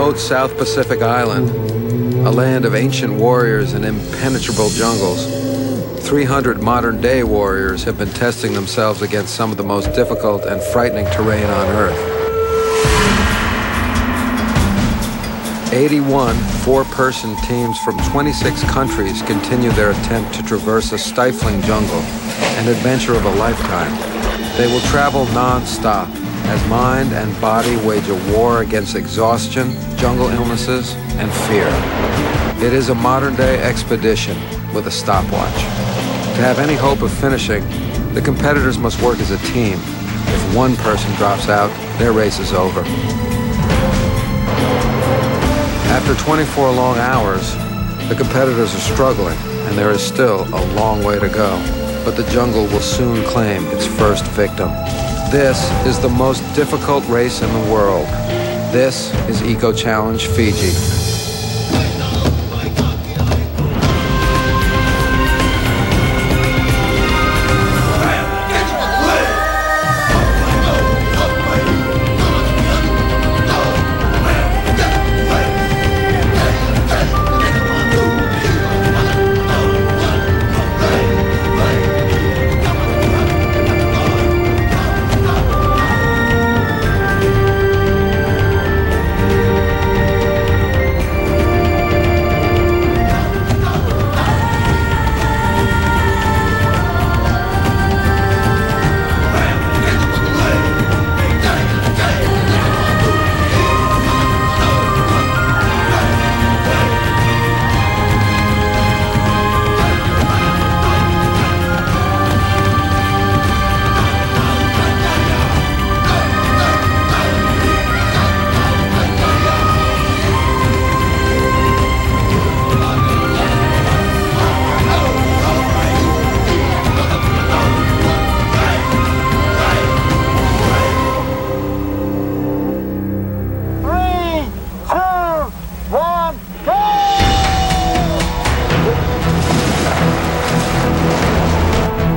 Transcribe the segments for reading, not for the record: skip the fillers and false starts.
remote South Pacific island, a land of ancient warriors and impenetrable jungles, 300 modern-day warriors have been testing themselves against some of the most difficult and frightening terrain on Earth. 81 four-person teams from 26 countries continue their attempt to traverse a stifling jungle, an adventure of a lifetime. They will travel non-stop as mind and body wage a war against exhaustion, jungle illnesses, and fear. It is a modern-day expedition with a stopwatch. To have any hope of finishing, the competitors must work as a team. If one person drops out, their race is over. After 24 long hours, the competitors are struggling, and there is still a long way to go. But the jungle will soon claim its first victim. This is the most difficult race in the world. This is Eco Challenge Fiji.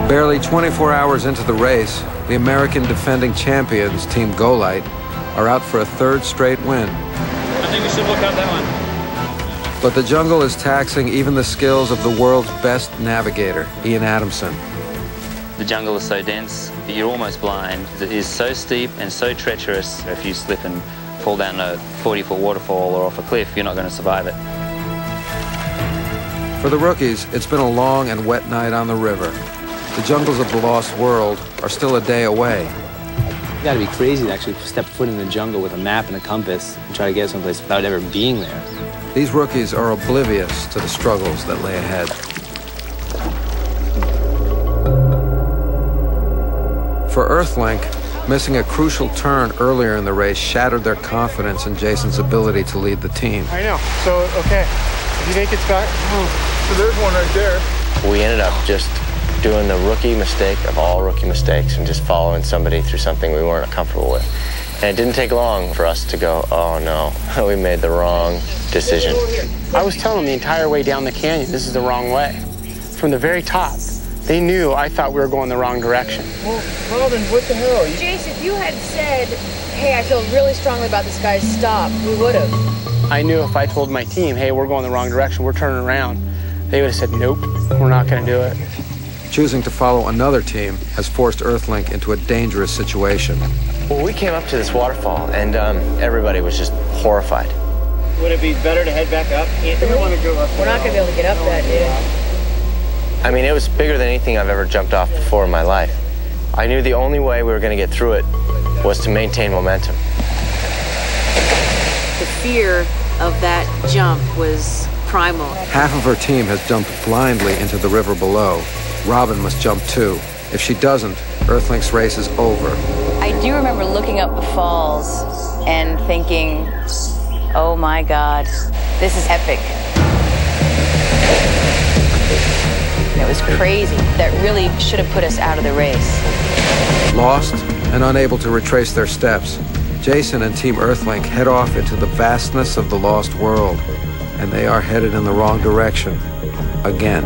Barely 24 hours into the race, the American defending champions, Team Golite, are out for a third straight win. I think we should look up that one. But the jungle is taxing even the skills of the world's best navigator, Ian Adamson. The jungle is so dense that you're almost blind. It is so steep and so treacherous. If you slip and fall down a 40-foot waterfall or off a cliff, you're not going to survive it. For the rookies, it's been a long and wet night on the river. The jungles of the lost world are still a day away. You gotta be crazy to actually step foot in the jungle with a map and a compass and try to get someplace without ever being there. These rookies are oblivious to the struggles that lay ahead. For Earthlink, missing a crucial turn earlier in the race shattered their confidence in Jason's ability to lead the team. I know. So, okay. If you think it's back, so there's one right there. We ended up just doing the rookie mistake of all rookie mistakes and just following somebody through something we weren't comfortable with. And it didn't take long for us to go, oh no, we made the wrong decision. I was telling them the entire way down the canyon, this is the wrong way. From the very top, they knew I thought we were going the wrong direction. Well, Robin, what the hell? Jason, if you had said, hey, I feel really strongly about this guy's stop, we would have. I knew if I told my team, hey, we're going the wrong direction, we're turning around, they would have said, nope, we're not going to do it. Choosing to follow another team has forced Earthlink into a dangerous situation. Well, we came up to this waterfall, and everybody was just horrified. Would it be better to head back up, Anthony? We're not going to be able to get up that, dude. I mean, it was bigger than anything I've ever jumped off before in my life. I knew the only way we were going to get through it was to maintain momentum. The fear of that jump was primal. Half of her team has jumped blindly into the river below. Robin must jump too. If she doesn't, Earthlink's race is over. I do remember looking up the falls and thinking, oh my God, this is epic. It was crazy. That really should have put us out of the race. Lost and unable to retrace their steps, Jason and Team Earthlink head off into the vastness of the lost world, and they are headed in the wrong direction again.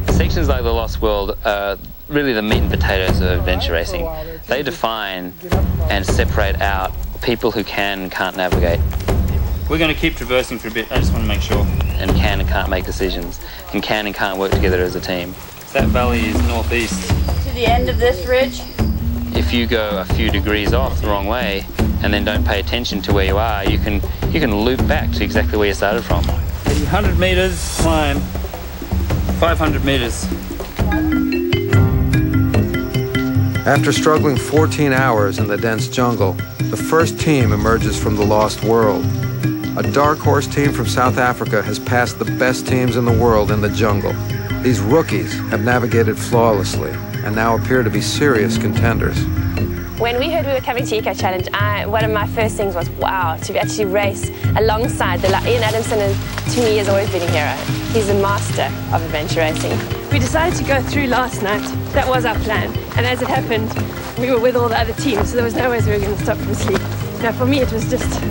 Sections like the Lost World are really the meat and potatoes of adventure racing. They define and separate out people who can and can't navigate. We're going to keep traversing for a bit. I just want to make sure. And can and can't make decisions. And can and can't work together as a team. That valley is northeast. To the end of this ridge? If you go a few degrees off the wrong way and then don't pay attention to where you are, you can loop back to exactly where you started from. 100 meters climb, 500 meters. After struggling 14 hours in the dense jungle, the first team emerges from the lost world. A dark horse team from South Africa has passed the best teams in the world in the jungle. These rookies have navigated flawlessly and now appear to be serious contenders. When we heard we were coming to Eco Challenge, one of my first things was, wow, to actually race alongside Ian Adamson, to me, has always been a hero. He's a master of adventure racing. We decided to go through last night. That was our plan. And as it happened, we were with all the other teams, so there was no way we were going to stop from sleep. Now, for me, it was just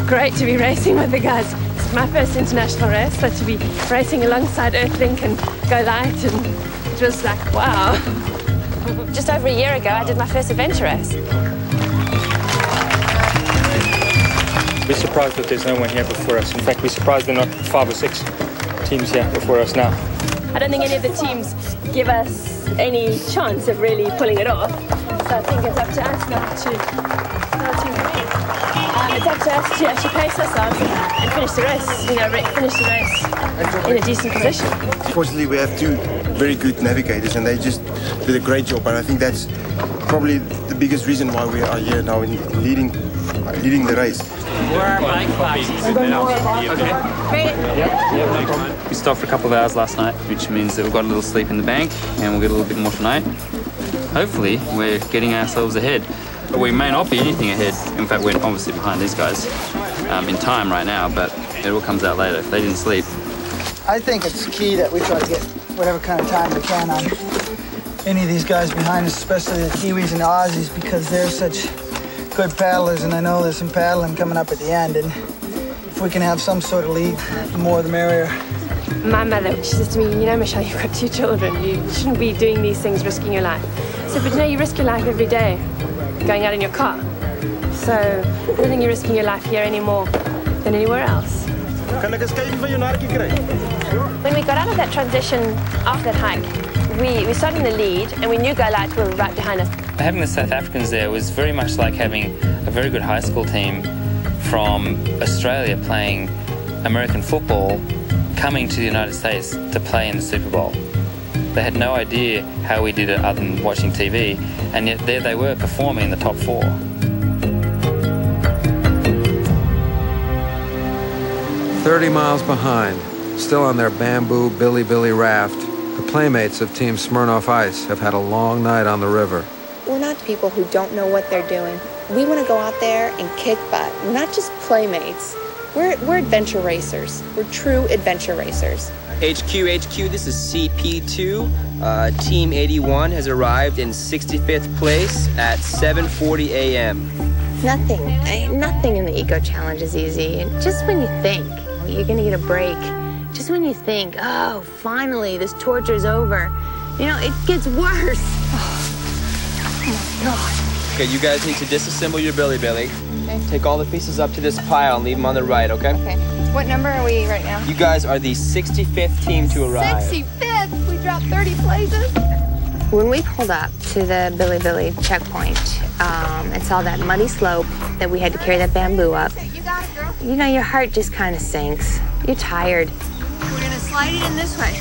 great to be racing with the guys. It's my first international race, so to be racing alongside Earthlink and Go Light, and it was like, wow. Just over a year ago, I did my first adventure race. We're surprised that there's no one here before us. In fact, we're surprised there are not 5 or 6 teams here before us now. I don't think any of the teams give us any chance of really pulling it off. So I think it's up to us now it's up to us to actually pace ourselves and finish the race, finish the race in a decent position. Fortunately, we have 2 very good navigators, and they just did a great job. And I think that's probably the biggest reason why we are here now in leading the race. Where are bike classes? We stopped for a couple of hours last night, which means that we've got a little sleep in the bank, and we'll get a little bit more tonight. Hopefully, we're getting ourselves ahead. But we may not be anything ahead. In fact, we're obviously behind these guys in time right now, but it all comes out later. They didn't sleep. I think it's key that we try to get whatever kind of time we can on any of these guys behind us, especially the Kiwis and the Aussies, because they're such good paddlers, and I know there's some paddling coming up at the end, and if we can have some sort of lead, the more the merrier. My mother, she says to me, you know, Michelle, you've got 2 children. You shouldn't be doing these things, risking your life. I said, but you know, you risk your life every day going out in your car. So I don't think you're risking your life here any more than anywhere else. When we got out of that transition after that hike, we started in the lead, and we knew Go Light were right behind us. Having the South Africans there was very much like having a very good high school team from Australia playing American football coming to the United States to play in the Super Bowl. They had no idea how we did it other than watching TV, and yet there they were performing in the top 4. "30 miles behind, still on their bamboo Billy raft, the playmates of Team Smirnoff Ice have had a long night on the river. We're not people who don't know what they're doing. We want to go out there and kick butt. We're not just playmates. We're adventure racers. We're true adventure racers. HQ, this is CP2. Team 81 has arrived in 65th place at 7:40 a.m. Nothing in the Eco Challenge is easy. And just when you think you're going to get a break, just when you think, oh, finally, this torture's over, you know, it gets worse. Oh my God. Okay, you guys need to disassemble your Billy. Okay. Take all the pieces up to this pile and leave them on the right, okay? Okay. What number are we right now? You guys are the 65th team to arrive. 65th? We dropped 30 places? When we pulled up to the Billy checkpoint and saw that muddy slope that we had to carry that bamboo up, You got it, girl. you know, your heart just kind of sinks. You're tired. We're gonna slide it in this way.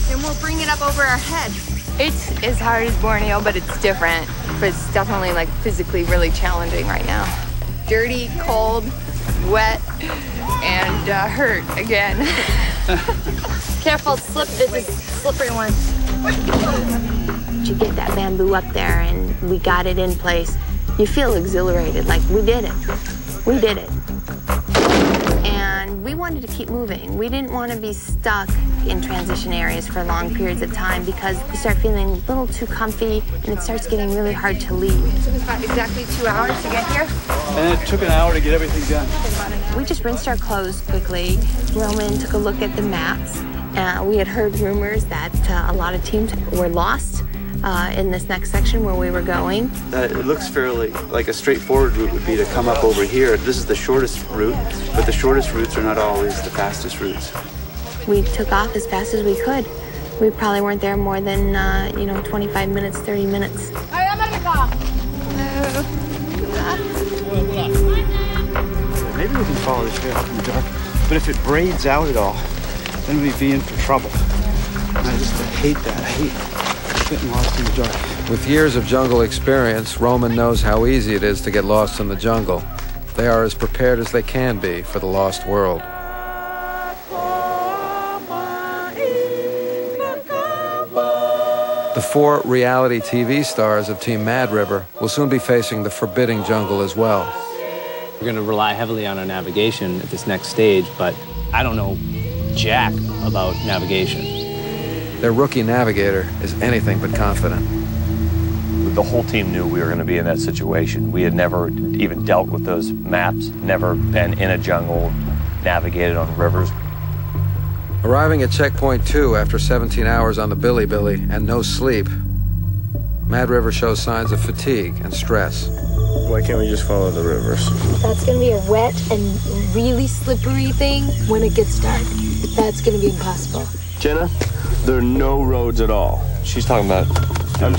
Then we'll bring it up over our head. It's as hard as Borneo, but it's different. But it's definitely like physically really challenging right now. Dirty, cold, wet, and hurt again. Careful, slip. This is slippery one. You get that bamboo up there and we got it in place. You feel exhilarated, like we did it. We did it. And we wanted to keep moving. We didn't want to be stuck in transition areas for long periods of time because you start feeling a little too comfy and it starts getting really hard to leave. It took us about exactly 2 hours to get here. And it took an hour to get everything done. We just rinsed our clothes quickly. Roman took a look at the maps. We had heard rumors that a lot of teams were lost in this next section where we were going. It looks fairly like a straightforward route would be to come up over here. This is the shortest route, but the shortest routes are not always the fastest routes. We took off as fast as we could. We probably weren't there more than, 25 minutes, 30 minutes. Maybe we can follow this trail up in the dark, but if it braids out at all, then we'd be in for trouble. And I hate that. I hate getting lost in the dark. With years of jungle experience, Roman knows how easy it is to get lost in the jungle. They are as prepared as they can be for the lost world. The 4 reality TV stars of Team Mad River will soon be facing the forbidding jungle as well. We're going to rely heavily on our navigation at this next stage, but I don't know jack about navigation. Their rookie navigator is anything but confident. The whole team knew we were going to be in that situation. We had never even dealt with those maps, never been in a jungle, navigated on rivers. Arriving at checkpoint 2 after 17 hours on the Billy and no sleep, Mad River shows signs of fatigue and stress. Why can't we just follow the rivers? That's going to be a wet and really slippery thing when it gets dark. That's going to be impossible. Jenna, there are no roads at all. She's talking about... I'm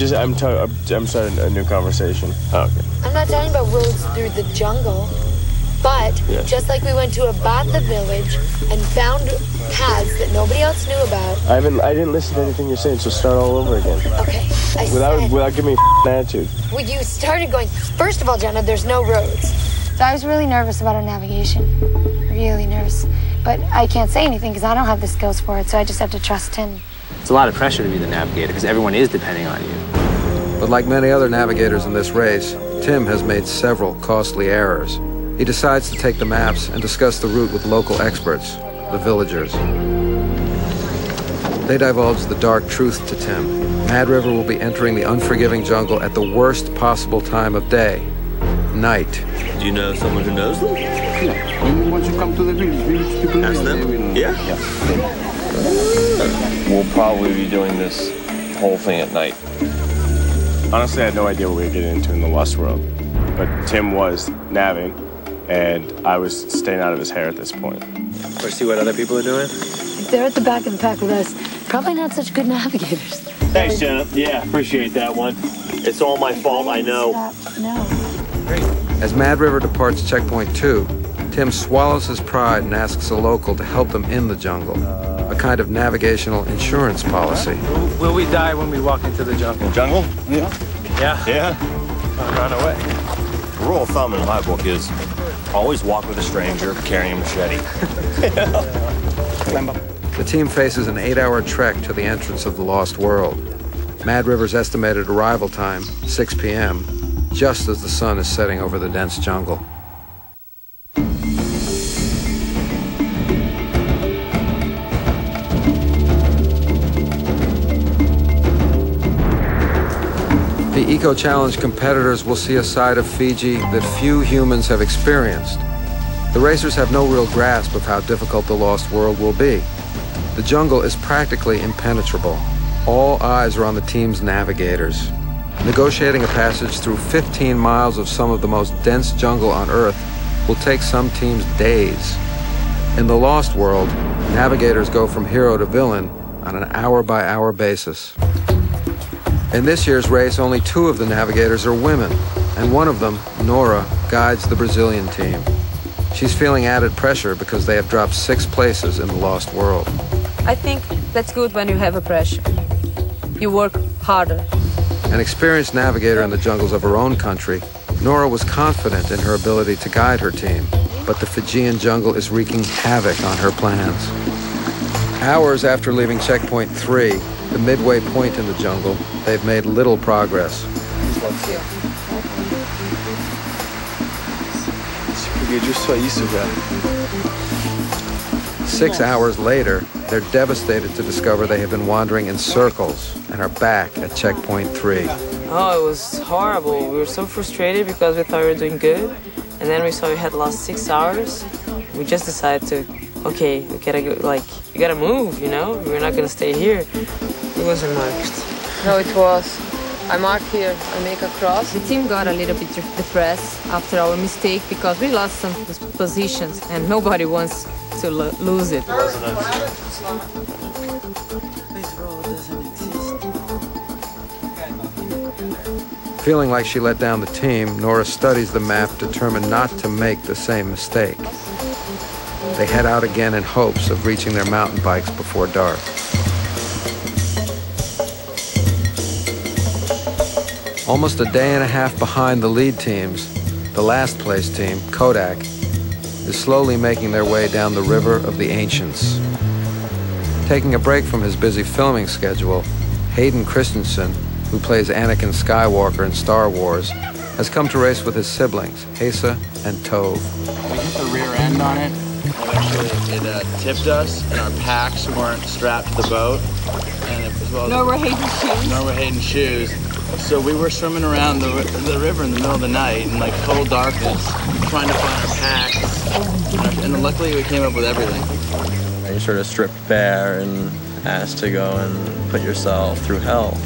starting a new conversation. Oh, okay. I'm not talking about roads through the jungle, but just like we went to Abatha village and found paths that nobody else knew about. I didn't listen to anything you're saying, so start all over again. Okay, without giving me an attitude. Well, you started going, first of all, Jenna, there's no roads. So I was really nervous about our navigation. Really nervous. But I can't say anything because I don't have the skills for it, so I just have to trust him. It's a lot of pressure to be the navigator because everyone is depending on you. But like many other navigators in this race, Tim has made several costly errors. He decides to take the maps and discuss the route with local experts, the villagers. They divulge the dark truth to Tim. Mad River will be entering the unforgiving jungle at the worst possible time of day, night. Do you know someone who knows them? Yeah. Once you come to the village people ask them? Yeah. We'll probably be doing this whole thing at night. Honestly, I had no idea what we were getting into in the Lost World. But Tim was navving, and I was staying out of his hair at this point. Or see what other people are doing? If they're at the back of the pack with us, probably not such good navigators. Thanks, Jenna. Yeah, appreciate that one. It's all my fault, I know. No. As Mad River departs checkpoint 2, Tim swallows his pride and asks a local to help them in the jungle, a kind of navigational insurance policy. Will we die when we walk into the jungle? Jungle? Yeah. Yeah. Run away. The rule of thumb in my book is always walk with a stranger carrying a machete. The team faces an 8-hour trek to the entrance of the Lost World. Mad River's estimated arrival time, 6 p.m., just as the sun is setting over the dense jungle. The Eco Challenge competitors will see a side of Fiji that few humans have experienced. The racers have no real grasp of how difficult the Lost World will be. The jungle is practically impenetrable. All eyes are on the team's navigators. Negotiating a passage through 15 miles of some of the most dense jungle on Earth will take some teams days. In the Lost World, navigators go from hero to villain on an hour-by-hour basis. In this year's race, only 2 of the navigators are women, and one of them, Nora, guides the Brazilian team. She's feeling added pressure because they have dropped 6 places in the Lost World. I think that's good when you have a pressure. You work harder. An experienced navigator in the jungles of her own country, Nora was confident in her ability to guide her team, but the Fijian jungle is wreaking havoc on her plans. Hours after leaving checkpoint 3, the midway point in the jungle, they've made little progress. Six hours later, they're devastated to discover they have been wandering in circles and are back at checkpoint 3. Oh, it was horrible. We were so frustrated because we thought we were doing good. And then we saw we had lost 6 hours. We just decided to, okay, we gotta go, we gotta move, you know? We're not gonna stay here. It wasn't marked. No, it was. I mark here, I make a cross. The team got a little bit depressed after our mistake because we lost some positions and nobody wants to lose it. This road doesn't exist. Feeling like she let down the team, Nora studies the map, determined not to make the same mistake. They head out again in hopes of reaching their mountain bikes before dark. Almost a day and a half behind the lead teams, the last place team, Kodak, is slowly making their way down the River of the Ancients. Taking a break from his busy filming schedule, Hayden Christensen, who plays Anakin Skywalker in Star Wars, has come to race with his siblings, Asa and Tove. We hit the rear end on it, and actually it tipped us, and our packs weren't strapped to the boat. And Nor were Hayden's shoes. Nor were Hayden's shoes. So we were swimming around the river in the middle of the night in like total darkness, trying to find our packs. And luckily we came up with everything. You're sort of stripped bare and asked to go and put yourself through hell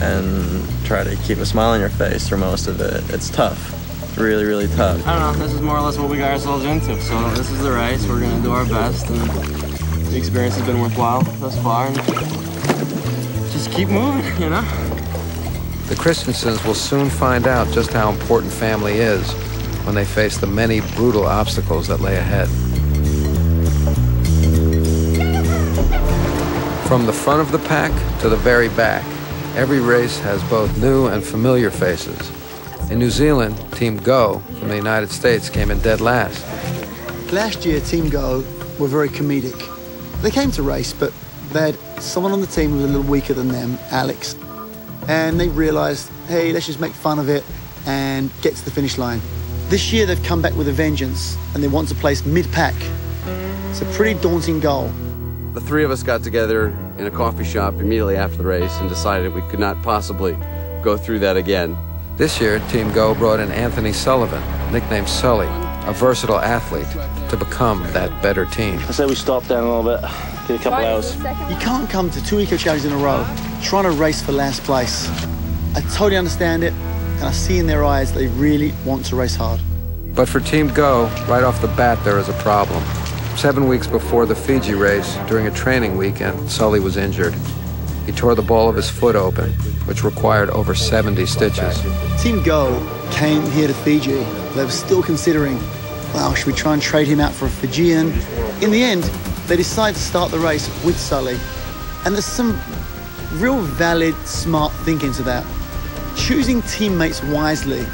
and try to keep a smile on your face for most of it. It's tough. Really, really tough. I don't know, this is more or less what we got ourselves into. So this is the race, we're gonna do our best, and the experience has been worthwhile thus far. And just keep moving, you know? The Christensens will soon find out just how important family is when they face the many brutal obstacles that lay ahead. From the front of the pack to the very back, every race has both new and familiar faces. In New Zealand, Team Go from the United States came in dead last. Last year, Team Go were very comedic. They came to race, but they had someone on the team who was a little weaker than them, Alex. And they realized, hey, let's just make fun of it and get to the finish line. This year, they've come back with a vengeance, and they want to place mid-pack. It's a pretty daunting goal. The three of us got together in a coffee shop immediately after the race and decided we could not possibly go through that again. This year, Team Go brought in Anthony Sullivan, nicknamed Sully, a versatile athlete, to become that better team. I say we stop down a little bit, get a couple hours. You can't come to 2 eco challenges in a row trying to race for last place. I totally understand it, and I see in their eyes they really want to race hard. But for Team Go, right off the bat, there is a problem. 7 weeks before the Fiji race, during a training weekend, Sully was injured. He tore the ball of his foot open, which required over 70 stitches. Team Go came here to Fiji. They were still considering, wow, should we try and trade him out for a Fijian? In the end, they decided to start the race with Sully. And there's some real valid, smart thinking to that. Choosing teammates wisely,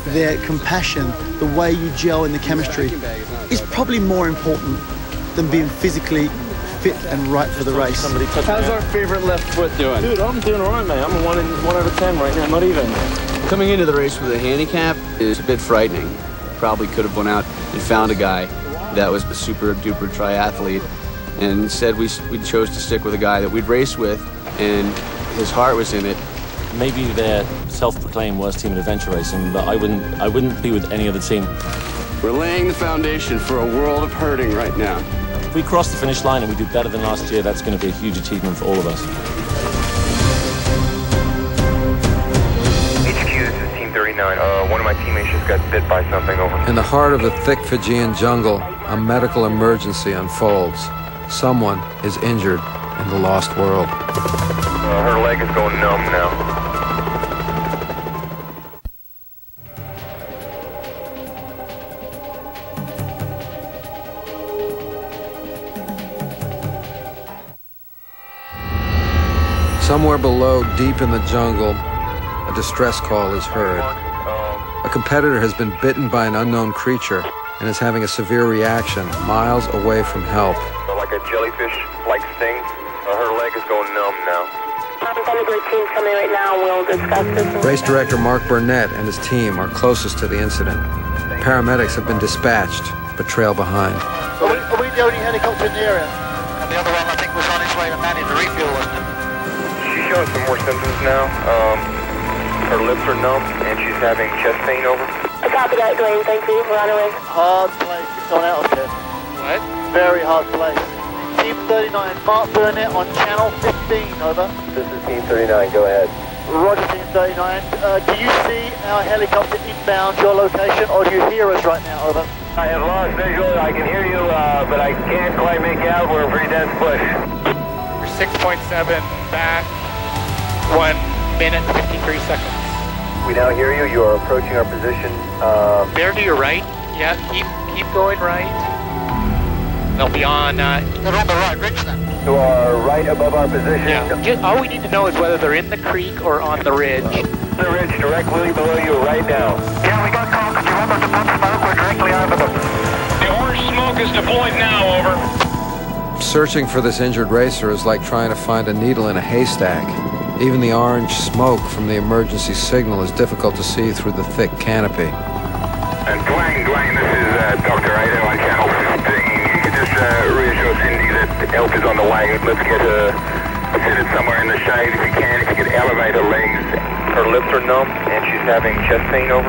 their compassion, the way you gel in the chemistry, is probably more important than being physically fit and right for the race. How's our favorite left foot doing? Dude, I'm doing all right, man. I'm a 1 out of 10 right now, not even. Coming into the race with a handicap is a bit frightening. Probably could have went out and found a guy that was a super duper triathlete, and instead we chose to stick with a guy that we'd race with, and his heart was in it. Maybe their self-proclaimed worst team in adventure racing, but I wouldn't be with any other team. We're laying the foundation for a world of hurting right now. If we cross the finish line and we do better than last year, that's going to be a huge achievement for all of us. HQ, this is Team 39. One of my teammates just got bit by something over. In the heart of the thick Fijian jungle, a medical emergency unfolds. Someone is injured in the lost world. Her leg is going numb now. Somewhere below, deep in the jungle, a distress call is heard. A competitor has been bitten by an unknown creature and is having a severe reaction miles away from help. Like a jellyfish-like sting. Her leg is going numb now. Team's coming right now. We'll discuss this. Race director Mark Burnett and his team are closest to the incident. Paramedics have been dispatched, but trail behind. Are we the only helicopter in the area? And the other one, I think, was on its way to manage the refuel, wasn't it? She's showing some more symptoms now. Her lips are numb, and she's having chest pain over. I copy that, Dwayne. Thank you. We're on our way. Hard place. It's gone out of here. What? Very hard place. Team 39, Mark Burnett on channel 15, over. This is Team 39, go ahead. Roger, Team 39. Do you see our helicopter inbound your location, or do you hear us right now, over? I have lost visual, I can hear you, but I can't quite make out. We're in pretty dense bush. We're 6.7 back, 1 minute 53 seconds. We now hear you. You are approaching our position. Bear to your right. Yeah, keep going right. They'll be on. They're on the right ridge then. To our right above our position. Yeah. All we need to know is whether they're in the creek or on the ridge. The ridge directly below you right now. Yeah, we got calls. Do you want us to pump smoke? We're directly over them. The orange smoke is deployed now, over. Searching for this injured racer is like trying to find a needle in a haystack. Even the orange smoke from the emergency signal is difficult to see through the thick canopy. And Dwayne, this is Dr. Ada on channel 15. You can just reassure Cindy that help is on the way. Let's get her seated somewhere in the shade if you can. If you could elevate her legs. Her lips are numb and she's having chest pain, over.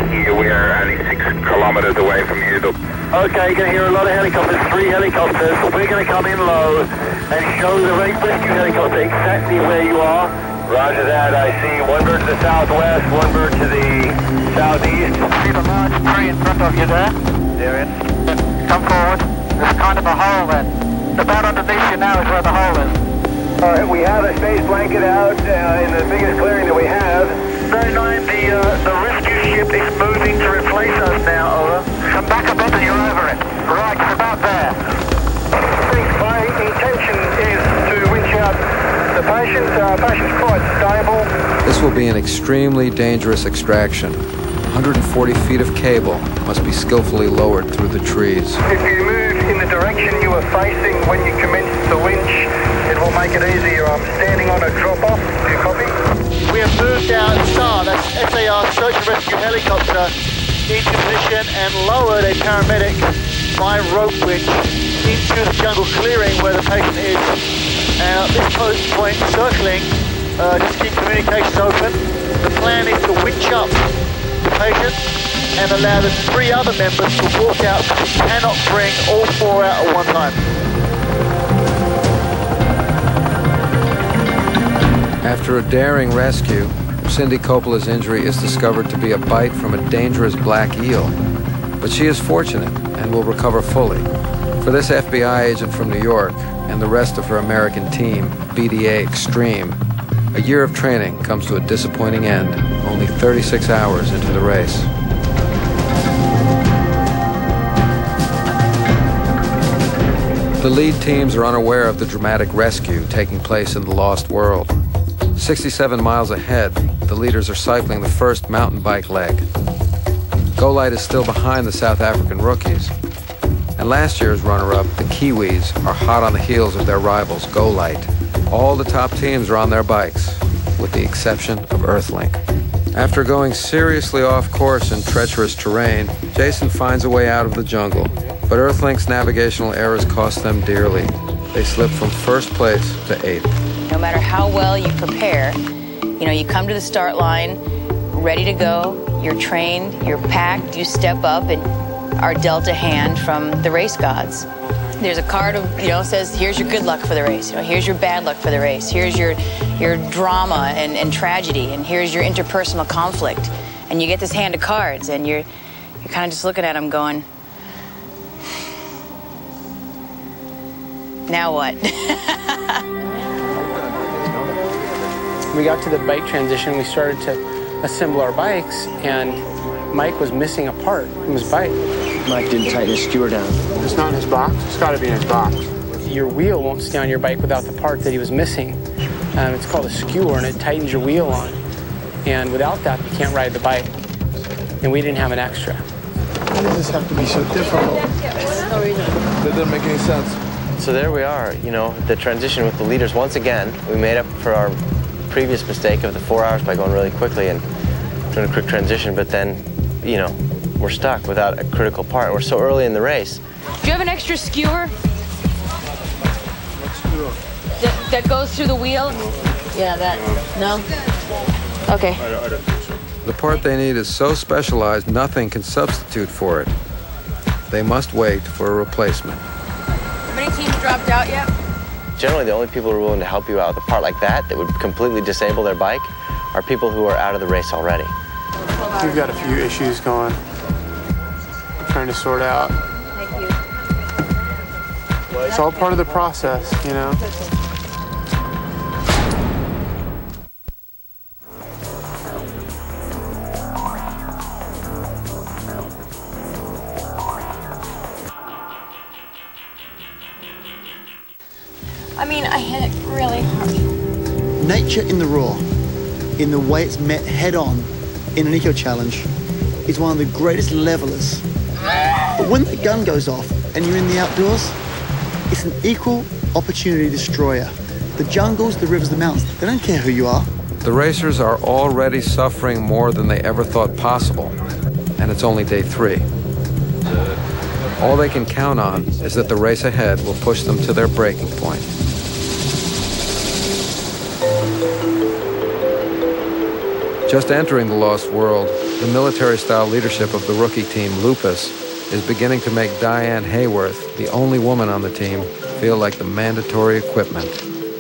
Here we are only 6 kilometers away from you. Okay, you're going to hear a lot of helicopters, 3 helicopters. We're going to come in low and show the rescue helicopter exactly where you are. Roger that. I see 1 bird to the southwest, 1 bird to the southeast. See the large tree in front of you there? There it is. Come forward. There's kind of a hole there. About underneath you now is where the hole is. All right, we have a space blanket out in the biggest clearing that we have. 39, the rescue ship is moving to replace us now, over. Come back a bit and you're over it. Right, it's about there. My intention is to winch out the patient. Patient's quite stable. This will be an extremely dangerous extraction. 140 feet of cable must be skillfully lowered through the trees. If you move in the direction you are facing when you commence the winch, it will make it easier. I'm standing on a drop-off. Do you copy? We have moved our SAR, that's SAR Search and Rescue Helicopter, into position and lowered a paramedic by rope winch into the jungle clearing where the patient is. At this point, circling, just keep communications open. The plan is to winch up the patient and allow the 3 other members to walk out because we cannot bring all 4 out at one time. After a daring rescue, Cindy Coppola's injury is discovered to be a bite from a dangerous black eel. But she is fortunate and will recover fully. For this FBI agent from New York and the rest of her American team, BDA Extreme, a year of training comes to a disappointing end, only 36 hours into the race. The lead teams are unaware of the dramatic rescue taking place in the Lost World. 67 miles ahead, the leaders are cycling the first mountain bike leg. Go-Light is still behind the South African rookies. And last year's runner-up, the Kiwis, are hot on the heels of their rivals, Go-Light. All the top teams are on their bikes, with the exception of Earthlink. After going seriously off course in treacherous terrain, Jason finds a way out of the jungle. But Earthlink's navigational errors cost them dearly. They slip from first place to 8th. No matter how well you prepare, you come to the start line, ready to go, you're trained, you're packed, you step up and are dealt a hand from the race gods. There's a card of, says, here's your good luck for the race, here's your bad luck for the race, here's your drama and tragedy, and here's your interpersonal conflict. And you get this hand of cards, and you're kind of just looking at them going, now what? We got to the bike transition, we started to assemble our bikes, and Mike was missing a part from his bike. Mike didn't tighten his skewer down. It's not in his box? It's got to be in his box. Your wheel won't stay on your bike without the part that he was missing. It's called a skewer, and it tightens your wheel on. And without that, you can't ride the bike. And we didn't have an extra. Why does this have to be so difficult? That doesn't make any sense. So there we are, the transition with the leaders. Once again, we made up for our previous mistake of the 4 hours by going really quickly and doing a quick transition, but then, we're stuck without a critical part. We're so early in the race. Do you have an extra skewer? That goes through the wheel? Yeah, that, no? Okay. The part they need is so specialized, nothing can substitute for it. They must wait for a replacement. How many teams dropped out yet? Generally, the only people who are willing to help you out with a part like that would completely disable their bike are people who are out of the race already. We've got a few issues going. We're trying to sort out. Thank you. It's all part of the process, you know? I mean, I hit it really hard. Nature in the raw, in the way it's met head-on in an eco-challenge, is one of the greatest levelers. But when the gun goes off and you're in the outdoors, it's an equal opportunity destroyer. The jungles, the rivers, the mountains, they don't care who you are. The racers are already suffering more than they ever thought possible, and it's only day 3. All they can count on is that the race ahead will push them to their breaking point. Just entering the Lost World, the military-style leadership of the rookie team, Lupus, is beginning to make Diane Hayworth, the only woman on the team, feel like the mandatory equipment.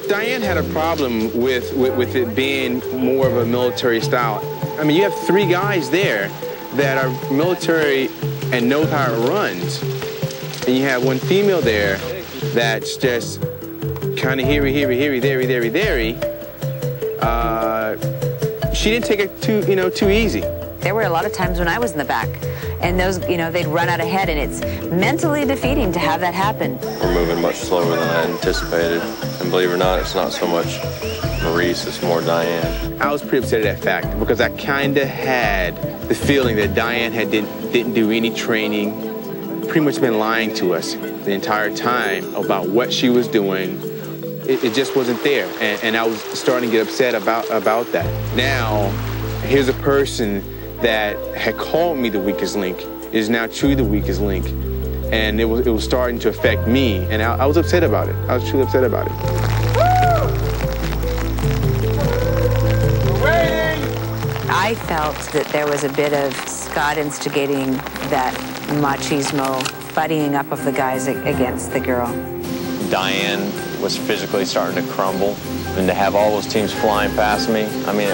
Diane had a problem with it being more of a military style. I mean, you have 3 guys there that are military and know how it runs. And you have 1 female there that's just kind of here, there. She didn't take it too easy. There were a lot of times when I was in the back, and those, they'd run out ahead, and it's mentally defeating to have that happen. We're moving much slower than I anticipated. And believe it or not, it's not so much Maurice, it's more Diane. I was pretty upset at that fact because I kind of had the feeling that Diane didn't do any training, pretty much been lying to us the entire time about what she was doing. It just wasn't there, and I was starting to get upset about that. Now, here's a person that had called me the weakest link is now truly the weakest link, and it was starting to affect me, and I was upset about it. I was truly upset about it. I felt that there was a bit of Scott instigating that machismo, buddying up of the guys against the girl. Diane was physically starting to crumble, and to have all those teams flying past me, I mean,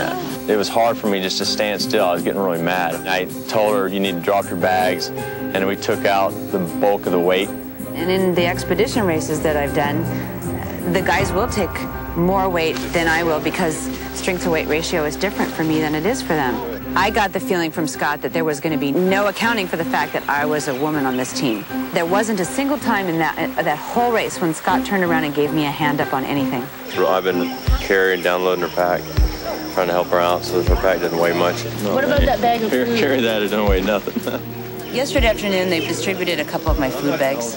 it was hard for me just to stand still. I was getting really mad. I told her, you need to drop your bags, and we took out the bulk of the weight. And in the expedition races that I've done, the guys will take more weight than I will because strength to weight ratio is different for me than it is for them. I got the feeling from Scott that there was going to be no accounting for the fact that I was a woman on this team. There wasn't a single time in that whole race when Scott turned around and gave me a hand up on anything. I've been carrying, downloading her pack, trying to help her out so that her pack doesn't weigh much. What about that bag of food? Carry that, it don't weigh nothing. Yesterday afternoon, they distributed a couple of my food bags,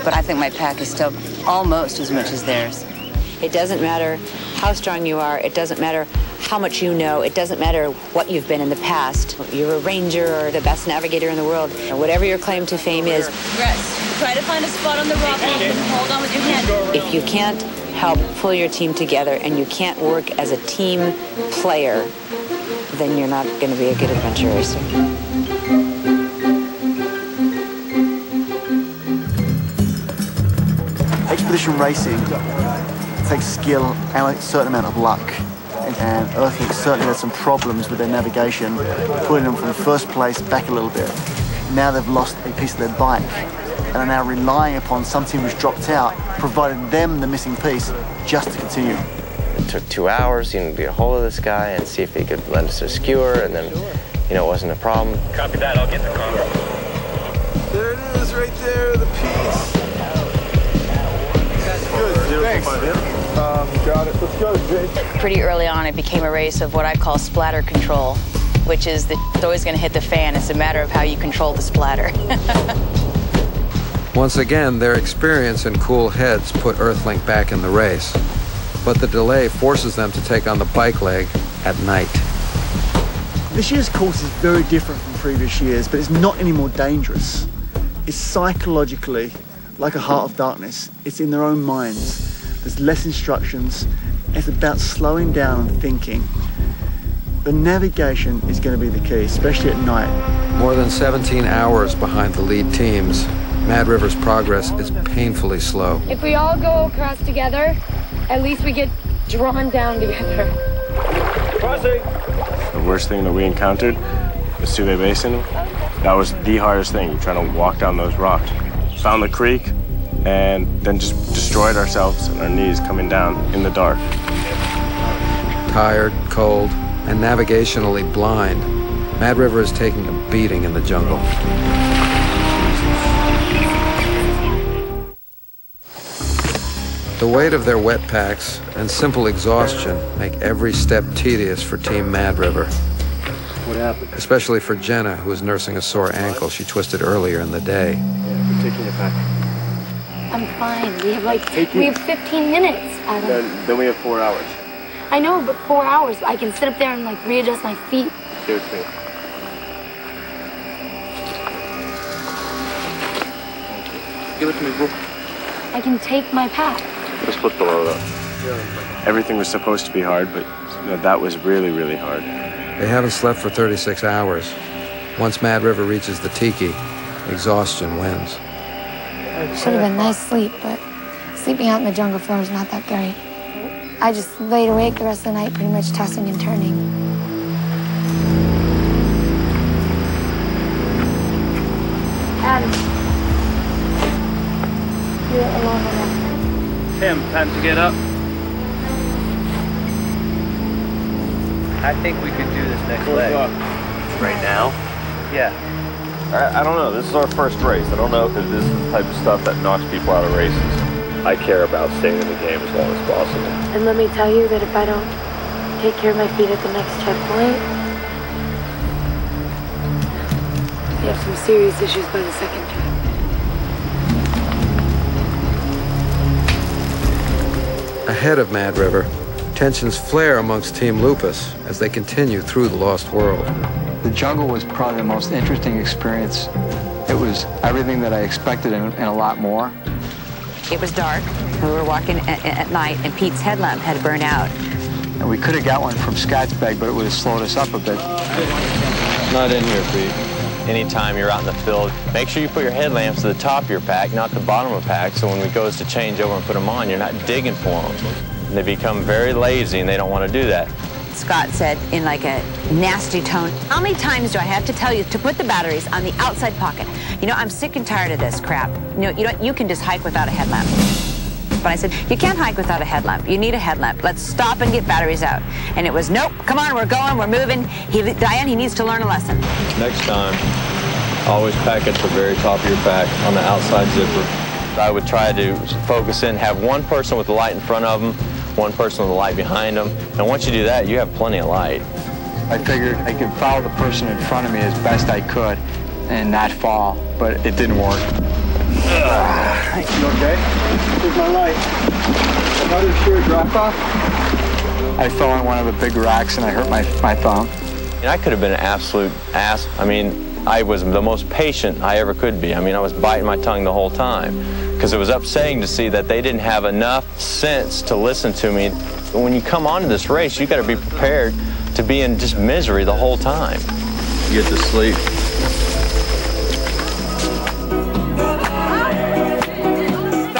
but I think my pack is still almost as much as theirs. It doesn't matter how strong you are. It doesn't matter how much you know. It doesn't matter what you've been in the past. You're a ranger or the best navigator in the world, or whatever your claim to fame is. Rest. Try to find a spot on the rock and hold on with your hand. If you can't help pull your team together and you can't work as a team player, then you're not going to be a good adventure racer. Expedition racing takes skill and a certain amount of luck. And Earthlink certainly had some problems with their navigation, putting them from first place back a little bit. Now they've lost a piece of their bike and are now relying upon some team who's dropped out, providing them the missing piece just to continue. It took 2 hours, to get a hold of this guy and see if he could lend us a skewer, and then, it wasn't a problem. Copy that, I'll get the combo. There it is, right there, the piece. Good, thanks. Got it, let's go, Jake. Pretty early on, it became a race of what I call splatter control, which is that it's always going to hit the fan. It's a matter of how you control the splatter. Once again, their experience and cool heads put Earthlink back in the race. But the delay forces them to take on the bike leg at night. This year's course is very different from previous years, but it's not any more dangerous. It's psychologically like a heart of darkness. It's in their own minds. There's less instructions. It's about slowing down and thinking. The navigation is going to be the key, especially at night. More than 17 hours behind the lead teams, Mad River's progress is painfully slow. If we all go across together, at least we get drawn down together. Crossing! The worst thing that we encountered was Sule Basin. That was the hardest thing, trying to walk down those rocks. Found the creek, and then just destroyed ourselves and our knees coming down in the dark. Tired, cold, and navigationally blind, Mad River is taking a beating in the jungle. The weight of their wet packs and simple exhaustion make every step tedious for Team Mad River. What happened? Especially for Jenna, who is nursing a sore ankle she twisted earlier in the day. Yeah, we're taking it back. I'm fine. We have 15 minutes. Then we have 4 hours. I know, but 4 hours. I can sit up there and readjust my feet. Give it to me. Give it to me, bro. I can take my pack. Let's put the load up. Everything was supposed to be hard, but that was really, really hard. They haven't slept for 36 hours. Once Mad River reaches the tiki, exhaustion wins. Should have been nice sleep, but sleeping out in the jungle floor is not that great. I just laid awake the rest of the night, pretty much tossing and turning. Adam. You're alone enough. Tim, time to get up. I think we could do this next leg. Right now? Yeah. I don't know. This is our first race. I don't know if this is the type of stuff that knocks people out of races. I care about staying in the game as long as possible. And let me tell you that if I don't take care of my feet at the next checkpoint, we have some serious issues by the second check. Ahead of Mad River, tensions flare amongst Team Lupus as they continue through the Lost World. The jungle was probably the most interesting experience. It was everything that I expected and a lot more. It was dark. We were walking at night, and Pete's headlamp had burned out. And we could have got one from Scottsbag, but it would have slowed us up a bit. Not in here, Pete. Anytime you're out in the field, make sure you put your headlamps to the top of your pack, not the bottom of the pack, so when we go to change over and put them on, you're not digging for them. And they become very lazy, and they don't want to do that. Scott said in a nasty tone, "How many times do I have to tell you to put the batteries on the outside pocket? I'm sick and tired of this crap. You can just hike without a headlamp." But I said, "You can't hike without a headlamp. You need a headlamp. Let's stop and get batteries out." And it was, "Nope, come on, we're going, we're moving. Diane, he needs to learn a lesson." Next time, always pack at the very top of your pack on the outside zipper. I would try to focus in, have one person with the light in front of them, one person with the light behind them, and once you do that, you have plenty of light. I figured I could follow the person in front of me as best I could and not fall, but it didn't work. You okay? Here's my light. Another sheer drop off. I fell on one of the big rocks and I hurt my thumb. And I could have been an absolute ass. I was the most patient I ever could be. I was biting my tongue the whole time because it was upsetting to see that they didn't have enough sense to listen to me. When you come onto this race, you got to be prepared to be in just misery the whole time. You get to sleep.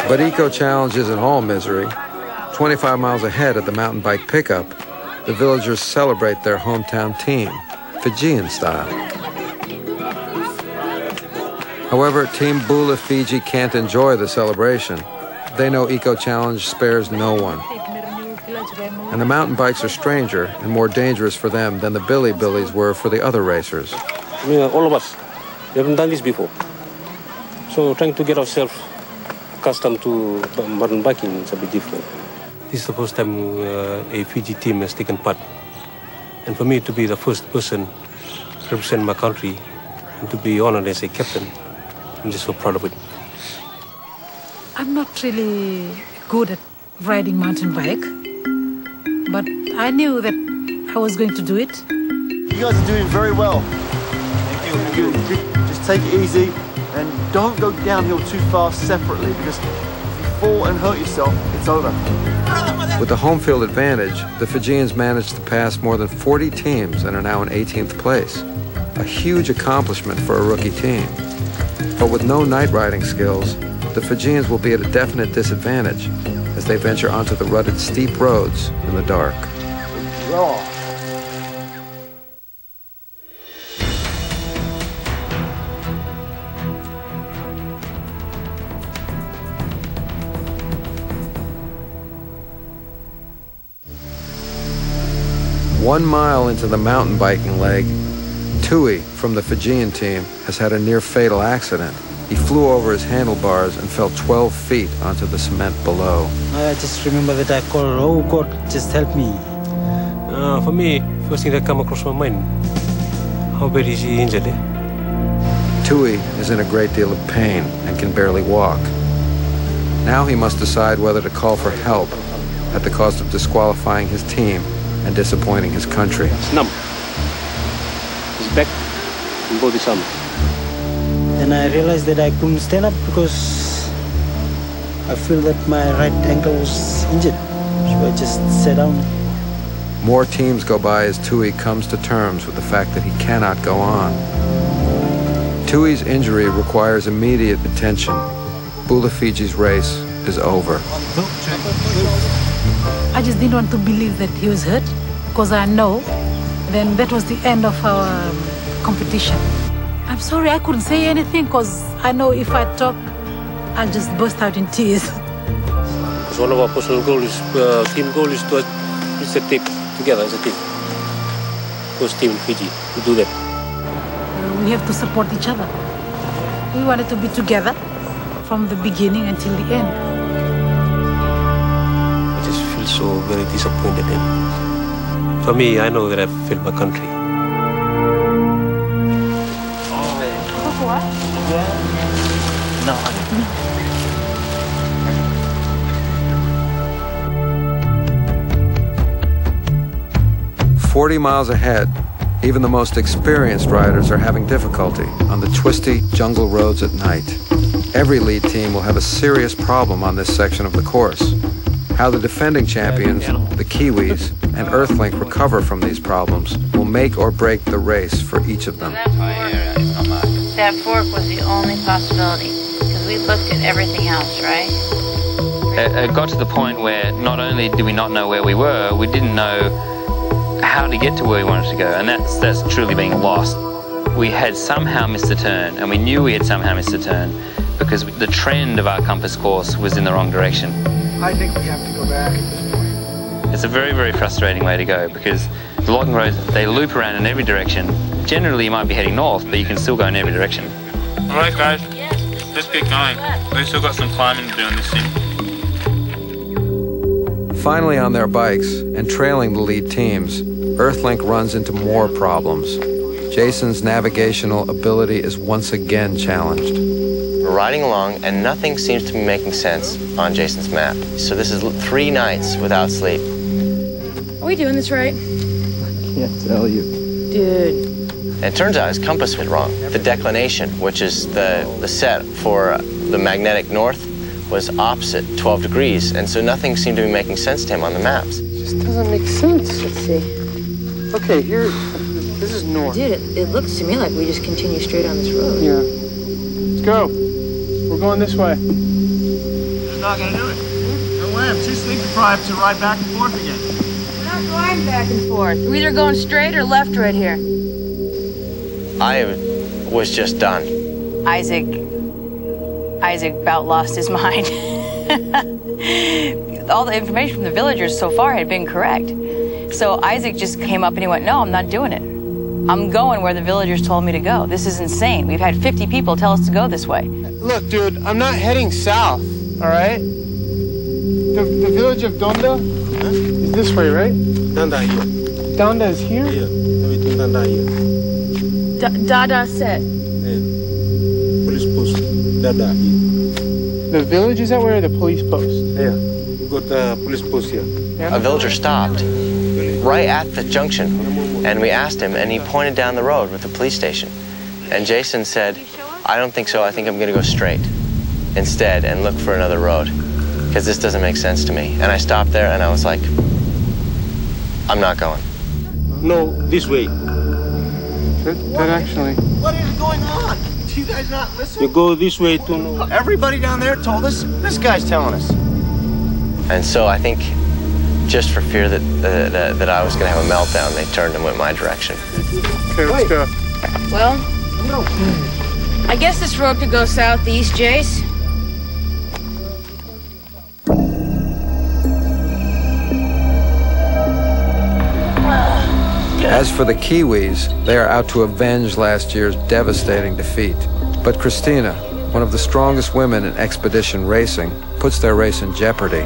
But Eco Challenge isn't all misery. 25 miles ahead at the mountain bike pickup, the villagers celebrate their hometown team, Fijian style. However, Team Bula Fiji can't enjoy the celebration. They know Eco Challenge spares no one. And the mountain bikes are stranger and more dangerous for them than the Billy Billies were for the other racers. All of us, we haven't done this before. So trying to get ourselves accustomed to mountain biking is a bit different. This is the first time a Fiji team has taken part. And for me to be the first person to represent my country and to be honored as a captain, I'm just so proud of it. I'm not really good at riding mountain bike, but I knew that I was going to do it. You guys are doing very well. Thank you. Just take it easy and don't go downhill too fast separately because if you fall and hurt yourself, it's over. With the home field advantage, the Fijians managed to pass more than 40 teams and are now in 18th place. A huge accomplishment for a rookie team. But with no night riding skills, the Fijians will be at a definite disadvantage as they venture onto the rutted steep roads in the dark. One mile into the mountain biking leg, Tui from the Fijian team has had a near-fatal accident. He flew over his handlebars and fell 12 feet onto the cement below. I just remember that I called, oh God, just help me. For me, first thing that come across my mind, how bad is he injured? Tui is in a great deal of pain and can barely walk. Now he must decide whether to call for help at the cost of disqualifying his team and disappointing his country. It's numb. His back and both his arms. Then I realized that I couldn't stand up because I feel that my right ankle was injured. So I just sat down. More teams go by as Tui comes to terms with the fact that he cannot go on. Tui's injury requires immediate attention. Bula Fiji's race is over. I just didn't want to believe that he was hurt, because I know then that was the end of our competition. I'm sorry I couldn't say anything, because I know if I talk, I'll just burst out in tears. Because one of our personal goals is, team goal is to reach the tape together as a team. First team in Fiji to do that. We have to support each other. We wanted to be together from the beginning until the end. I just feel so very disappointed. And for me, I know that I've failed my country. What? No. 40 miles ahead, even the most experienced riders are having difficulty on the twisty jungle roads at night. Every lead team will have a serious problem on this section of the course. How the defending champions, the Kiwis, and Earthlink recover from these problems will make or break the race for each of them. That fork was the only possibility, because we looked at everything else, right? It got to the point where not only did we not know where we were, we didn't know how to get to where we wanted to go, and that's truly being lost. We had somehow missed a turn, and we knew we had somehow missed a turn because the trend of our compass course was in the wrong direction. I think we have to go back at this point. It's a very, very frustrating way to go because the logging roads, they loop around in every direction. Generally, you might be heading north, but you can still go in every direction. All right, guys, let's get going. We've still got some climbing to do on this thing. Finally on their bikes and trailing the lead teams, Earthlink runs into more problems. Jason's navigational ability is once again challenged. We're riding along and nothing seems to be making sense on Jason's map. So this is 3 nights without sleep. Are we doing this right? I can't tell you. Dude. And it turns out his compass was wrong. The declination, which is the set for the magnetic north, was opposite 12 degrees, and so nothing seemed to be making sense to him on the maps. It just doesn't make sense. Let's see. Okay, here, this is north. Dude, it looks to me like we just continue straight on this road. Yeah. Let's go. We're going this way. It's not gonna do it. No way, I'm too sleep deprived to ride back and forth again. We're not going back and forth. We're either going straight or left right here. I was just done. Isaac about lost his mind. All the information from the villagers so far had been correct. So Isaac just came up and he went, no, I'm not doing it. I'm going where the villagers told me to go. This is insane. We've had 50 people tell us to go this way. Look, dude, I'm not heading south, all right? The village of Donda is this way, right? Donda here. Donda is here? Yeah, everything Donda here. Dada said. Police post, Dada here. The village, is that where the police post? Yeah, we got the police post here. A villager stopped right at the junction, and we asked him, and he pointed down the road with the police station. And Jason said, I don't think so, I think I'm gonna go straight instead and look for another road, because this doesn't make sense to me. And I stopped there and I was like, I'm not going. No, this way. That actually... What is going on? you guys not listen? You go this way to... Everybody down there told us. This guy's telling us. And so I think just for fear that I was going to have a meltdown, they turned and went my direction. Okay, let's go. Well, I guess this road could go southeast, Jace. As for the Kiwis, they are out to avenge last year's devastating defeat. But Christina, one of the strongest women in expedition racing, puts their race in jeopardy.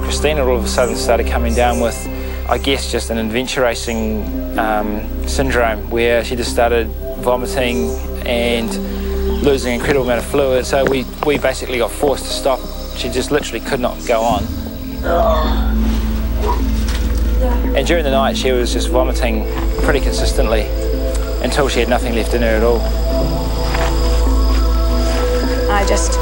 Christina all of a sudden started coming down with, I guess, just an adventure racing syndrome where she just started vomiting and losing an incredible amount of fluid. So we basically got forced to stop. She just literally could not go on. And during the night, she was just vomiting pretty consistently until she had nothing left in her at all. I just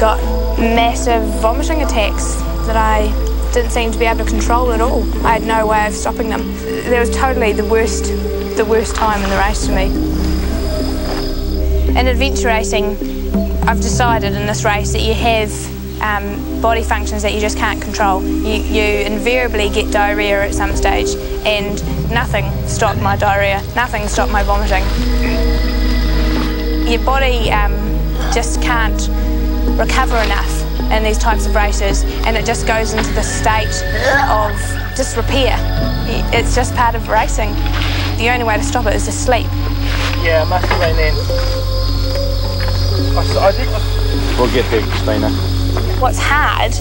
got massive vomiting attacks that I didn't seem to be able to control at all. I had no way of stopping them. That was totally the worst time in the race to me. In adventure racing, I've decided in this race that you have body functions that you just can't control. You invariably get diarrhea at some stage, and nothing stopped my diarrhea, nothing stopped my vomiting. Your body just can't recover enough in these types of races, and it just goes into the state of disrepair. It's just part of racing. The only way to stop it is to sleep. Yeah, it must have been then. I think We'll get there, Christina. What's hard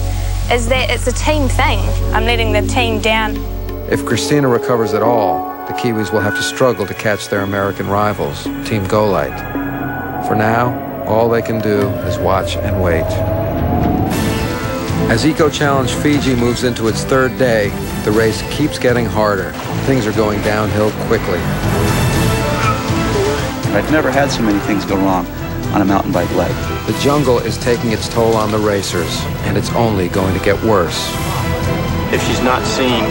is that it's a team thing. I'm letting the team down. If Christina recovers at all, the Kiwis will have to struggle to catch their American rivals, Team Golite. For now, all they can do is watch and wait. As Eco Challenge Fiji moves into its third day, the race keeps getting harder. Things are going downhill quickly. I've never had so many things go wrong on a mountain bike leg. The jungle is taking its toll on the racers, and it's only going to get worse. If she's not seen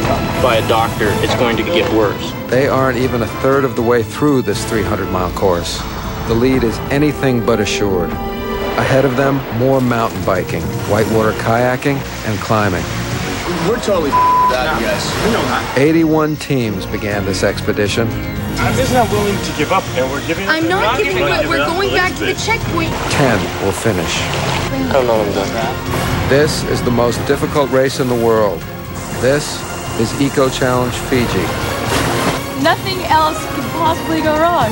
by a doctor, it's going to get worse. They aren't even a third of the way through this 300-mile course. The lead is anything but assured. Ahead of them, more mountain biking, whitewater kayaking, and climbing. We're totally that, you guys. We know that. 81 teams began this expedition. I'm just not willing to give up, and we're giving up. I'm not giving up. We're going back to the checkpoint. 10 will finish. How long is that? This is the most difficult race in the world. This is Eco Challenge Fiji. Nothing else could possibly go wrong.